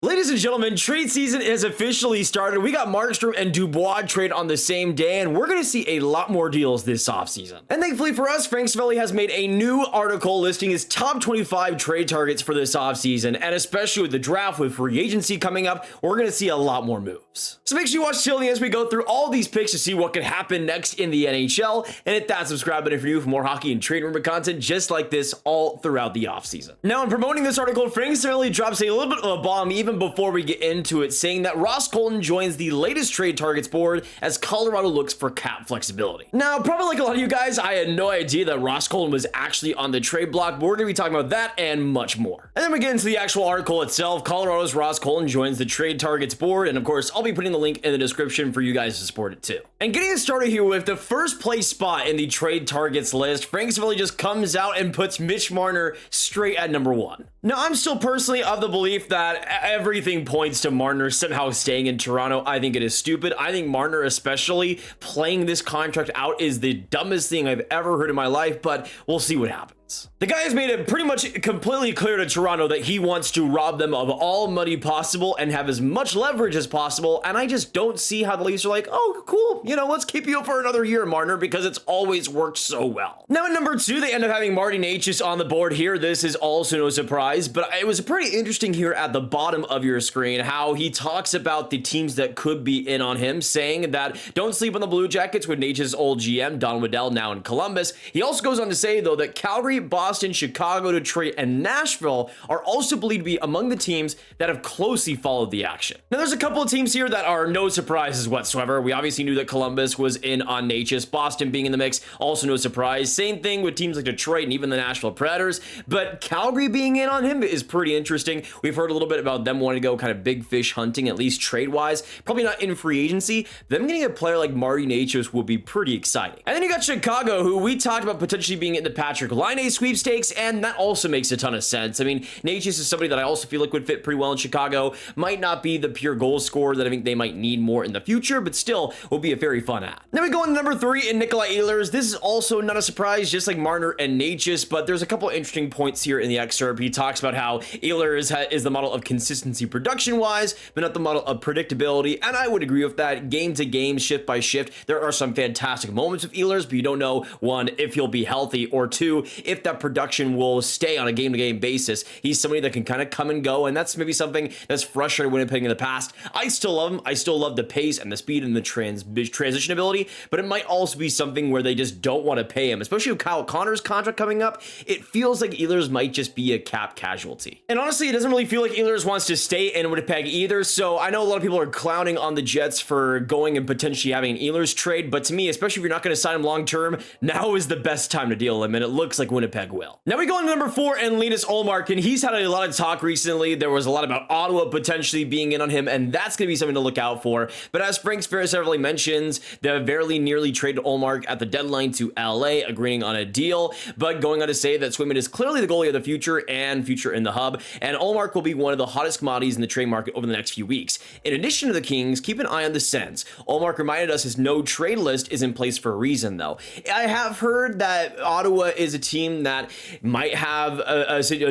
Ladies and gentlemen, trade season has officially started. We got Markstrom and Dubois trade on the same day, and we're going to see a lot more deals this offseason. And thankfully for us, Frank Seravalli has made a new article listing his top 25 trade targets for this offseason, and especially with the draft, with free agency coming up, we're going to see a lot more moves. So make sure you watch till the end as we go through all these picks to see what could happen next in the NHL, and hit that subscribe button for you for more hockey and trade rumor content just like this all throughout the offseason. Now, in promoting this article, Frank Seravalli drops a little bit of a bomb even before we get into it, saying that Ross Colton joins the latest trade targets board as Colorado looks for cap flexibility. Now, probably like a lot of you guys, I had no idea that Ross Colton was actually on the trade block. We're going to be talking about that and much more. And then we get into the actual article itself. Colorado's Ross Colton joins the trade targets board, and of course, I'll be putting the link in the description for you guys to support it too. And getting us started here with the first place spot in the trade targets list, Frank Seravalli just comes out and puts Mitch Marner straight at number 1. Now, I'm still personally of the belief that everything points to Marner somehow staying in Toronto. I think it is stupid. I think Marner, especially playing this contract out, is the dumbest thing I've ever heard in my life, but we'll see what happens. The guy has made it pretty much completely clear to Toronto that he wants to rob them of all money possible and have as much leverage as possible, and I just don't see how the Leafs are like, oh, cool, you know, let's keep you for another year, Marner, because it's always worked so well. Now, at number 2, they end up having Marty Necas on the board here. This is also no surprise, but it was pretty interesting here at the bottom of your screen how he talks about the teams that could be in on him, saying that don't sleep on the Blue Jackets with Necas' old GM, Don Waddell, now in Columbus. He also goes on to say, though, that Calgary, Boston, Chicago, Detroit, and Nashville are also believed to be among the teams that have closely followed the action. Now, there's a couple of teams here that are no surprises whatsoever. We obviously knew that Columbus was in on Necas. Boston being in the mix, also no surprise. Same thing with teams like Detroit and even the Nashville Predators, but Calgary being in on him is pretty interesting. We've heard a little bit about them wanting to go kind of big fish hunting, at least trade-wise. Probably not in free agency. Them getting a player like Marty Necas would be pretty exciting. And then you got Chicago, who we talked about potentially being in the Patrick Laine sweepstakes, and that also makes a ton of sense. I mean, Necas is somebody that I also feel like would fit pretty well in Chicago. Might not be the pure goal scorer that I think they might need more in the future, but still will be a very fun ad. Then we go into number 3 in Nikolai Ehlers. This is also not a surprise, just like Marner and Necas, but there's a couple interesting points here in the excerpt. He talks about how Ehlers is the model of consistency production-wise, but not the model of predictability, and I would agree with that. Game to game, shift by shift, there are some fantastic moments with Ehlers, but you don't know, 1, if he'll be healthy, or 2, if that production will stay on a game-to-game basis. He's somebody that can kind of come and go, and that's maybe something that's frustrated Winnipeg in the past. I still love him. I still love the pace and the speed and the transition ability, but it might also be something where they just don't want to pay him, especially with Kyle Connor's contract coming up. It feels like Ehlers might just be a cap casualty. And honestly, it doesn't really feel like Ehlers wants to stay in Winnipeg either, so I know a lot of people are clowning on the Jets for going and potentially having an Ehlers trade, but to me, especially if you're not going to sign him long-term, now is the best time to deal him, and it looks like Winnipeg will. Now we go on to number 4 and Linus Ullmark, and he's had a lot of talk recently. There was a lot about Ottawa potentially being in on him, and that's going to be something to look out for. But as Frank Seravalli mentions, they very nearly traded Ullmark at the deadline to LA, agreeing on a deal, but going on to say that Swayman is clearly the goalie of the future and future in the hub, and Ullmark will be one of the hottest commodities in the trade market over the next few weeks. In addition to the Kings, keep an eye on the Sens. Ullmark reminded us his no trade list is in place for a reason, though. I have heard that Ottawa is a team that might have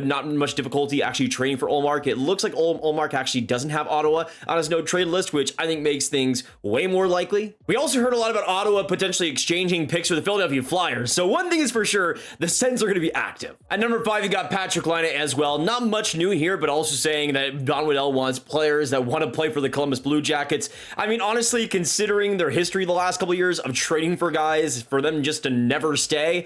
not much difficulty actually trading for Ullmark. It looks like Ullmark actually doesn't have Ottawa on his no trade list, which I think makes things way more likely. We also heard a lot about Ottawa potentially exchanging picks with the Philadelphia Flyers, so one thing is for sure, the Sens are going to be active. At number 5, you got Patrick Laine as well. Not much new here, but also saying that Don Waddell wants players that want to play for the Columbus Blue Jackets. I mean, honestly, considering their history the last couple of years of trading for guys for them just to never stay,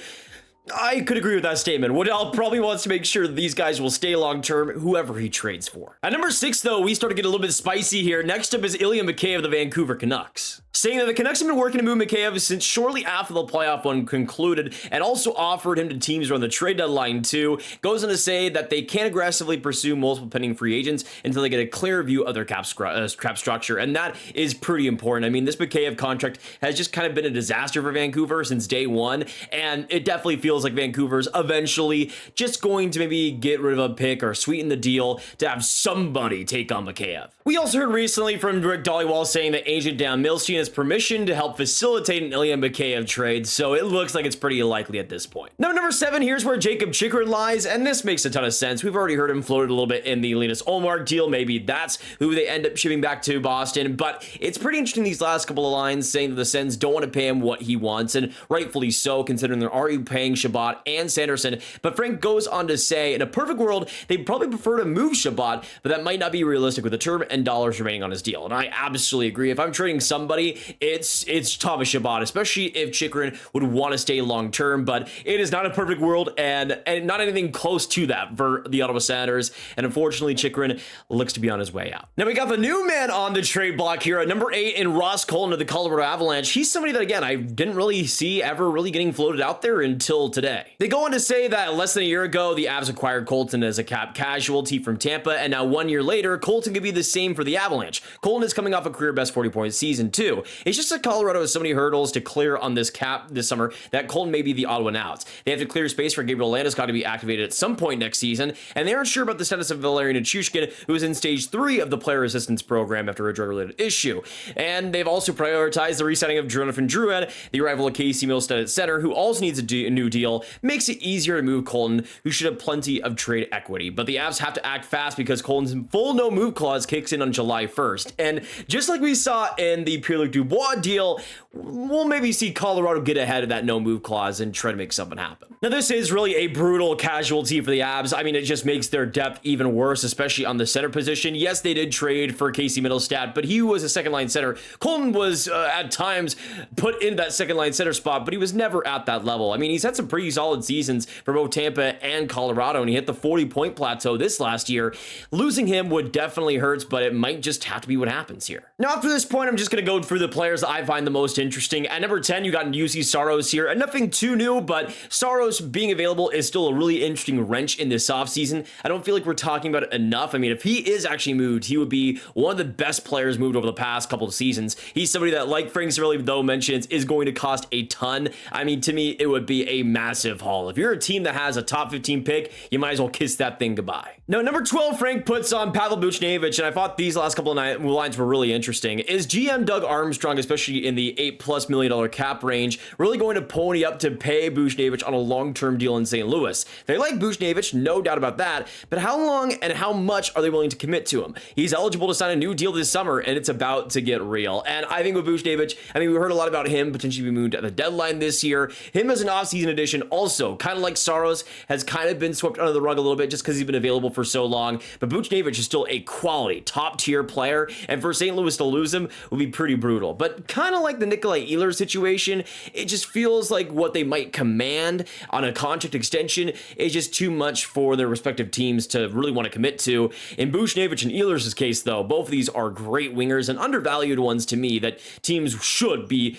I could agree with that statement. Waddell probably wants to make sure that these guys will stay long-term, whoever he trades for. At number 6, though, we start to get a little bit spicy here. Next up is Ilya Mikheyev of the Vancouver Canucks, saying that the Canucks have been working to move Mikheyev since shortly after the playoff one concluded, and also offered him to teams around the trade deadline too. Goes on to say that they can't aggressively pursue multiple pending free agents until they get a clear view of their cap structure, and that is pretty important. I mean, this Mikheyev contract has just kind of been a disaster for Vancouver since day one, and it definitely feels feels like Vancouver's eventually just going to maybe get rid of a pick or sweeten the deal to have somebody take on Mikheyev. We also heard recently from Rick Dhaliwal saying that agent Dan Milstein has permission to help facilitate an Ilya Mikheyev trade, so it looks like it's pretty likely at this point. Now, number 7, here's where Jacob Chychrun lies, and this makes a ton of sense. We've already heard him floated a little bit in the Linus Ullmark deal. Maybe that's who they end up shipping back to Boston, but it's pretty interesting these last couple of lines saying that the Sens don't want to pay him what he wants, and rightfully so, considering they're already paying Chabot and Sanderson. But Frank goes on to say, in a perfect world, they'd probably prefer to move Chabot, but that might not be realistic with the term and dollars remaining on his deal. And I absolutely agree. If I'm trading somebody, it's Thomas Chabot, especially if Chychrun would want to stay long term, but it is not a perfect world and not anything close to that for the Ottawa Senators. And unfortunately, Chychrun looks to be on his way out. Now we got the new man on the trade block here at number 8 in Ross Colton of the Colorado Avalanche. He's somebody that, again, I didn't really see ever really getting floated out there until today. They go on to say that less than a year ago, the Avs acquired Colton as a cap casualty from Tampa, and now 1 year later, Colton could be the same for the Avalanche. Colton is coming off a career best 40-point season too. It's just that Colorado has so many hurdles to clear on this cap this summer that Colton may be the odd one out. They have to clear space for Gabriel Landeskog to be activated at some point next season, and they aren't sure about the status of Valerian Nichushkin, who is in stage 3 of the player assistance program after a drug-related issue. And they've also prioritized the re-signing of Jonathan Drouin, the arrival of Casey Milstead at center, who also needs a new deal. Makes it easier to move Colton, who should have plenty of trade equity. But the Avs have to act fast because Colton's full no-move clause kicks in on July 1st. And just like we saw in the Pierre-Luc Dubois deal, we'll maybe see Colorado get ahead of that no-move clause and try to make something happen. Now, this is really a brutal casualty for the Avs. I mean, it just makes their depth even worse, especially on the center position. Yes, they did trade for Casey Middlestat, but he was a second-line center. Colton was, at times, put in that second-line center spot, but he was never at that level. I mean, he's had some pretty solid seasons for both Tampa and Colorado, and he hit the 40-point plateau this last year. Losing him would definitely hurt, but it might just have to be what happens here. Now, after this point, I'm just going to go through the players that I find the most interesting. At number 10, you got UC Saros here, and nothing too new, but Saros being available is still a really interesting wrench in this offseason. I don't feel like we're talking about it enough. I mean, if he is actually moved, he would be one of the best players moved over the past couple of seasons. He's somebody that, like Frank Seravalli, though, mentions, is going to cost a ton. I mean, to me, it would be a massive haul. If you're a team that has a top 15 pick, you might as well kiss that thing goodbye. Now, number 12, Frank puts on Pavel Buchnevich, and I thought these last couple of lines were really interesting. Is GM Doug Armstrong, especially in the $8+ million cap range, really going to pony up to pay Buchnevich on a long-term deal in St. Louis? They like Buchnevich, no doubt about that, but how long and how much are they willing to commit to him? He's eligible to sign a new deal this summer, and it's about to get real. And I think with Buchnevich, I mean, we heard a lot about him potentially being moved at the deadline this year. Him as an offseason addition also, kind of like Saros, has kind of been swept under the rug a little bit just because he's been available for so long, but Buchnevich is still a quality, top-tier player, and for St. Louis to lose him would be pretty brutal. But kind of like the Nikolai Ehlers situation, it just feels like what they might command on a contract extension is just too much for their respective teams to really want to commit to. In Buchnevich and Ehlers' case, though, both of these are great wingers and undervalued ones to me that teams should be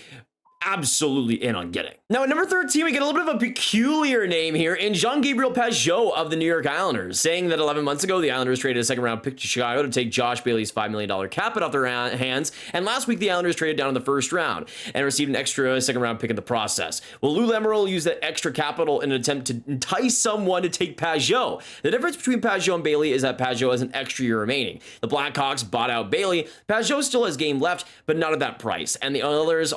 absolutely in on getting. Now, at number 13, we get a little bit of a peculiar name here in Jean-Gabriel Pageau of the New York Islanders, saying that 11 months ago, the Islanders traded a second-round pick to Chicago to take Josh Bailey's $5 million cap off their hands, and last week, the Islanders traded down in the first round and received an extra second-round pick in the process. Well, Lou Lamoriello used that extra capital in an attempt to entice someone to take Pageau. The difference between Pageau and Bailey is that Pageau has an extra year remaining. The Blackhawks bought out Bailey. Pageau still has game left, but not at that price, and the Islanders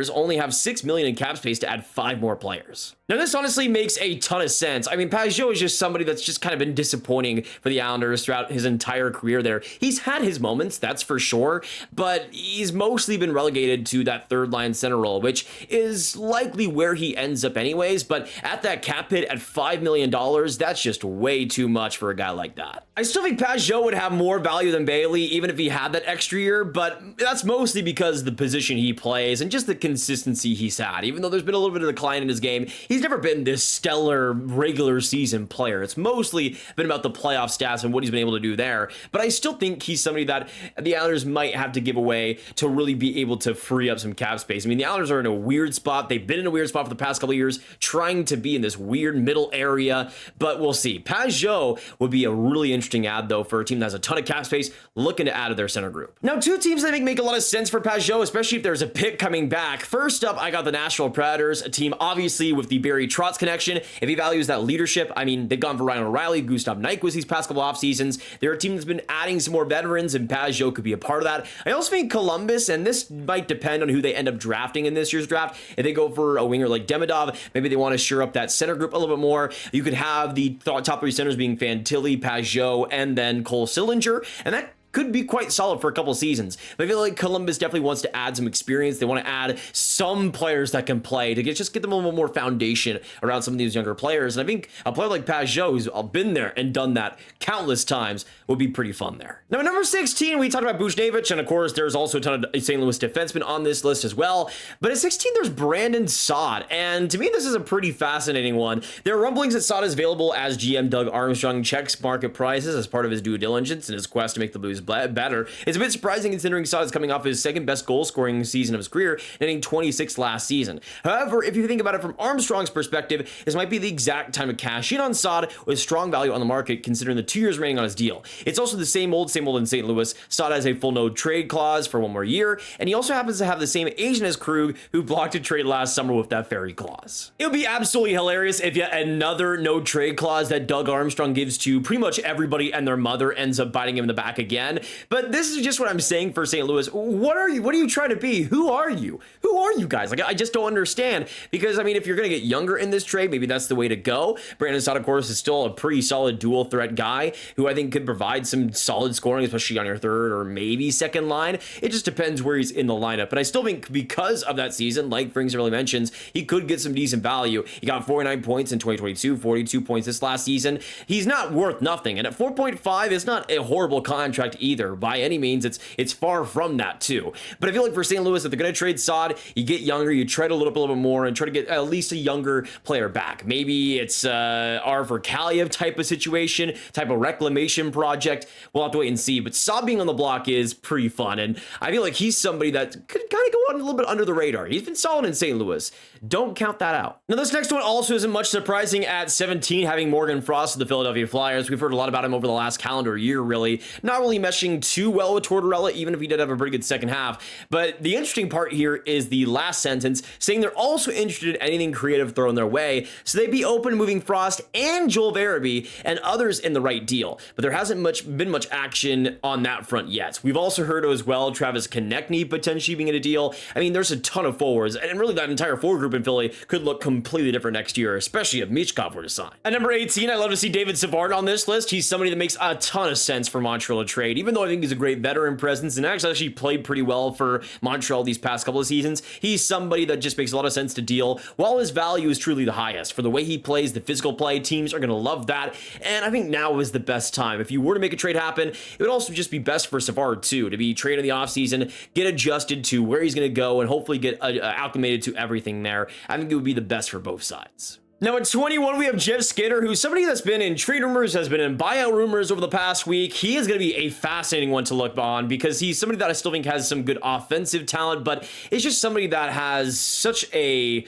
only have $6 million in cap space to add 5 more players. Now, this honestly makes a ton of sense. I mean, Pageau is just somebody that's just kind of been disappointing for the Islanders throughout his entire career there. He's had his moments, that's for sure, but he's mostly been relegated to that third-line center role, which is likely where he ends up anyways, but at that cap hit at $5 million, that's just way too much for a guy like that. I still think Pageau would have more value than Bailey, even if he had that extra year, but that's mostly because of the position he plays and just the consistency he's had. Even though there's been a little bit of decline in his game, he's never been this stellar regular season player. It's mostly been about the playoff stats and what he's been able to do there. But I still think he's somebody that the Islanders might have to give away to really be able to free up some cap space. I mean, the Islanders are in a weird spot. They've been in a weird spot for the past couple of years, trying to be in this weird middle area, but we'll see. Pageau would be a really interesting add, though, for a team that has a ton of cap space looking to add to their center group. Now, two teams that make a lot of sense for Pageau, especially if there's a pick coming back. First up, I got the Nashville Predators, a team obviously with the Barry Trotz connection. If he values that leadership, I mean, they've gone for Ryan O'Reilly, Gustav Nyquist these past couple off seasons. They're a team that's been adding some more veterans, and Pajot could be a part of that. I also think Columbus, and this might depend on who they end up drafting in this year's draft. If they go for a winger like Demidov, maybe they want to shore up that center group a little bit more. You could have the top three centers being Fantilli, Pajot, and then Cole Sillinger, and that could be quite solid for a couple seasons. But I feel like Columbus definitely wants to add some experience. They want to add some players that can play to just get them a little more foundation around some of these younger players. And I think a player like Pajot, who's been there and done that countless times, would be pretty fun there. Now, at number 16, we talked about Buchnevich, and of course, there's also a ton of St. Louis defensemen on this list as well. But at 16, there's Brandon Saad, and to me, this is a pretty fascinating one. There are rumblings that Saad is available as GM Doug Armstrong checks market prices as part of his due diligence in his quest to make the Blues better. It's a bit surprising considering Saad is coming off his second best goal scoring season of his career, netting 26 last season. However, if you think about it from Armstrong's perspective, this might be the exact time to cash in on Saad with strong value on the market considering the 2 years remaining on his deal. It's also the same old in St. Louis. Saad has a full no trade clause for 1 more year, and he also happens to have the same agent as Krug, who blocked a trade last summer with that very clause. It would be absolutely hilarious if yet another no trade clause that Doug Armstrong gives to pretty much everybody and their mother ends up biting him in the back again. But this is just what I'm saying for St. Louis. What are you? What are you trying to be? Who are you? Who are you guys? Like, I just don't understand, because I mean, if you're going to get younger in this trade, maybe that's the way to go. Brandon Saad, of course, is still a pretty solid dual threat guy who I think could provide some solid scoring, especially on your third or maybe second line. It just depends where he's in the lineup. But I still think because of that season, like Frank Seravalli mentions, he could get some decent value. He got 49 points in 2022, 42 points this last season. He's not worth nothing. And at 4.5, it's not a horrible contract either. By any means, it's far from that too. But I feel like for St. Louis, if they're going to trade Saad, you get younger, you tread a little bit more and try to get at least a younger player back. Maybe it's Arthur Kaliev type of situation, type of reclamation project. We'll have to wait and see. But Saad being on the block is pretty fun, and I feel like he's somebody that could kind of go on a little bit under the radar. He's been solid in St. Louis. Don't count that out. Now, this next one also isn't much surprising at 17, having Morgan Frost of the Philadelphia Flyers. We've heard a lot about him over the last calendar year, really. Not really meshing too well with Tortorella, even if he did have a pretty good second half. But the interesting part here is the last sentence, saying they're also interested in anything creative thrown their way, so they'd be open to moving Frost and Joel Verity and others in the right deal. But there hasn't been much action on that front yet. We've also heard as well Travis Konechny potentially being in a deal. I mean, there's a ton of forwards, and really that entire forward group in Philly could look completely different next year, especially if Michkov were to sign. At number 18, I love to see David Savard on this list. He's somebody that makes a ton of sense for Montreal to trade, even though I think he's a great veteran presence and actually played pretty well for Montreal these past couple of seasons. He's somebody that just makes a lot of sense to deal, while his value is truly the highest. For the way he plays, the physical play, teams are going to love that, and I think now is the best time. If you were to make a trade happen, it would also just be best for Savard too, to be traded in the offseason, get adjusted to where he's going to go, and hopefully get acclimated to everything there. I think it would be the best for both sides. Now at 21, we have Jeff Skinner, who's somebody that's been in trade rumors, has been in buyout rumors over the past week. He is going to be a fascinating one to look on because he's somebody that I still think has some good offensive talent, but it's just somebody that has such a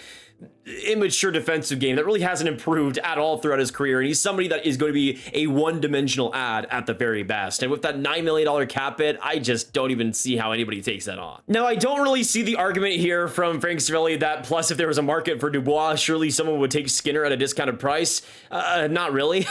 immature defensive game that really hasn't improved at all throughout his career, and he's somebody that is going to be a one-dimensional ad at the very best. And with that $9 million cap hit, I just don't even see how anybody takes that on. Now, I don't really see the argument here from Frank Seravalli that plus if there was a market for Dubois, surely someone would take Skinner at a discounted price. Not really.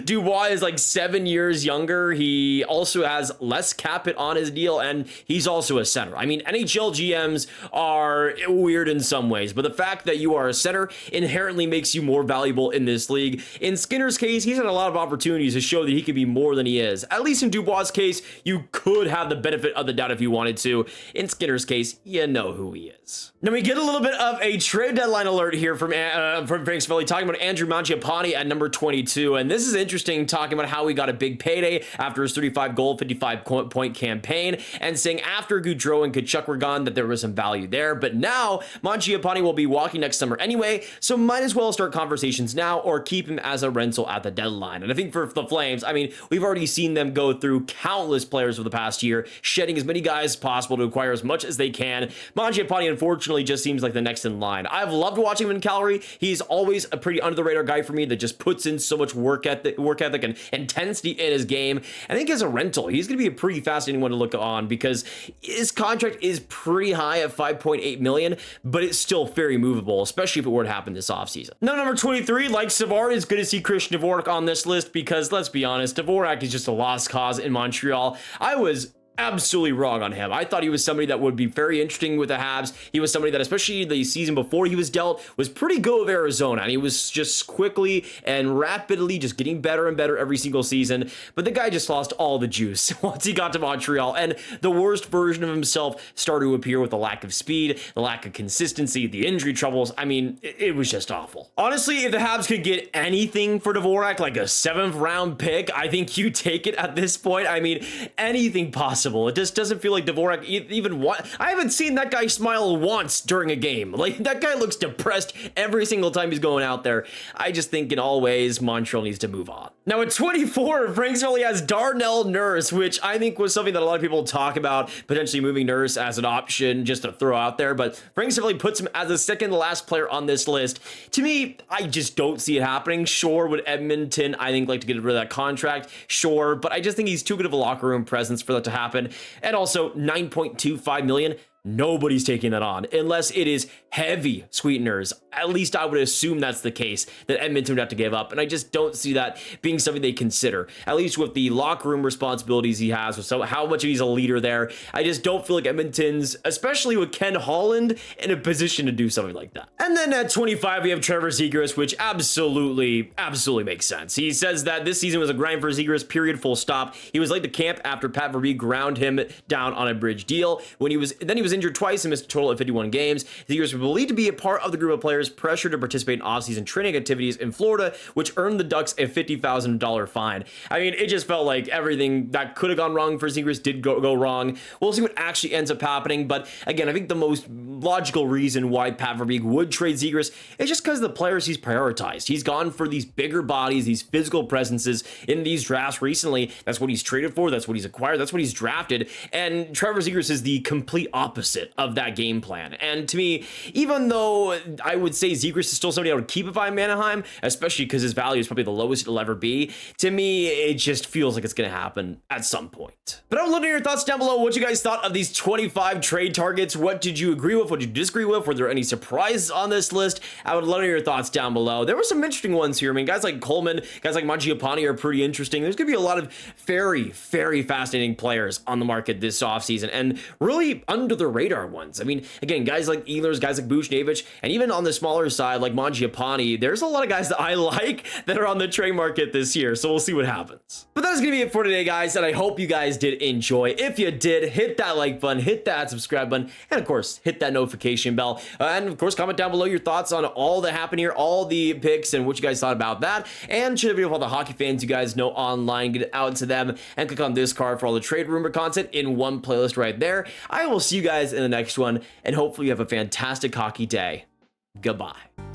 Dubois is like 7 years younger. He also has less cap hit on his deal, and he's also a center. I mean, NHL GMs are weird in some ways, but the fact that you are a center inherently makes you more valuable in this league. In Skinner's case, he's had a lot of opportunities to show that he could be more than he is. At least in Dubois' case, you could have the benefit of the doubt if you wanted to. In Skinner's case, you know who he is. Now we get a little bit of a trade deadline alert here from Frank Seravalli talking about Andrew Mangiapane at number 22, and this is interesting, talking about how he got a big payday after his 35-goal, 55-point campaign, and saying after Gaudreau and Tkachuk were gone that there was some value there, but now Mangiapane will be walking next summer anyway, so might as well start conversations now or keep him as a rental at the deadline. And I think for the Flames, I mean, we've already seen them go through countless players over the past year, shedding as many guys as possible to acquire as much as they can. Mangiapane, unfortunately, just seems like the next in line. I've loved watching him in Calgary. He's always a pretty under-the-radar guy for me that just puts in so much work ethic and intensity in his game. I think as a rental, he's going to be a pretty fascinating one to look on because his contract is pretty high at $5.8 million, but it's still very movable. unbelievable, especially if it were to happen this offseason. Now, number 23, like Savard, it's good to see Christian Dvorak on this list because, let's be honest, Dvorak is just a lost cause in Montreal. I was absolutely wrong on him. I thought he was somebody that would be very interesting with the Habs. He was somebody that, especially the season before he was dealt, was pretty good with Arizona, and he was just quickly and rapidly just getting better and better every single season. But the guy just lost all the juice once he got to Montreal, and the worst version of himself started to appear with the lack of speed, the lack of consistency, the injury troubles. I mean, it was just awful. Honestly, if the Habs could get anything for Dvorak, like a 7th round pick, I think you take it at this point. I mean, anything possible. It just doesn't feel like Dvorak even I haven't seen that guy smile once during a game. Like, that guy looks depressed every single time he's going out there. I just think in all ways, Montreal needs to move on. Now at 24, Frank Seravalli has Darnell Nurse, which I think was something that a lot of people talk about, potentially moving Nurse as an option just to throw out there, but Frank Seravalli puts him as the second to last player on this list. To me, I just don't see it happening. Sure, would Edmonton, I think, like to get rid of that contract? Sure, but I just think he's too good of a locker room presence for that to happen. And also $9.25 million. Nobody's taking that on unless it is heavy sweeteners. At least I would assume that's the case, that Edmonton would have to give up. And I just don't see that being something they consider, at least with the locker room responsibilities he has, with how much he's a leader there. I just don't feel like Edmonton's, especially with Ken Holland, in a position to do something like that. And then at 25, we have Trevor Zegras, which absolutely makes sense. He says that this season was a grind for Zegras, period, full stop. He was late to camp after Pat Verbeek ground him down on a bridge deal. He was injured twice and missed a total of 51 games. Zegras was believed to be a part of the group of players pressured to participate in off-season training activities in Florida, which earned the Ducks a $50,000 fine. I mean, it just felt like everything that could have gone wrong for Zegras did go wrong. We'll see what actually ends up happening, but again, I think the most logical reason why Pat Verbeek would trade Zegras is just because of the players he's prioritized. He's gone for these bigger bodies, these physical presences in these drafts recently. That's what he's traded for, that's what he's acquired, that's what he's drafted, and Trevor Zegras is the complete opposite of that game plan. And to me, even though I would say Zegras is still somebody I would keep if I'm Anaheim, especially because his value is probably the lowest it'll ever be, to me, it just feels like it's going to happen at some point. But I would love to hear your thoughts down below, what you guys thought of these 25 trade targets. What did you agree with? What did you disagree with? Were there any surprises on this list? I would love to hear your thoughts down below. There were some interesting ones here. I mean, guys like Coleman, guys like Mangiapane are pretty interesting. There's going to be a lot of very fascinating players on the market this offseason, and really under the radar ones. I mean, again, guys like Ehlers, guys like Buchnevich, and even on the smaller side like Mangiapane, there's a lot of guys that I like that are on the trade market this year, so we'll see what happens. But that's gonna be it for today, guys, and I hope you guys did enjoy. If you did, hit that like button, hit that subscribe button, and of course, hit that notification bell, and of course, comment down below your thoughts on all that happened here, all the picks, and what you guys thought about that, and share the video with all the hockey fans you guys know online, get it out to them, and click on this card for all the trade rumor content in one playlist right there. I will see you guys in the next one, and hopefully you have a fantastic hockey day. Goodbye.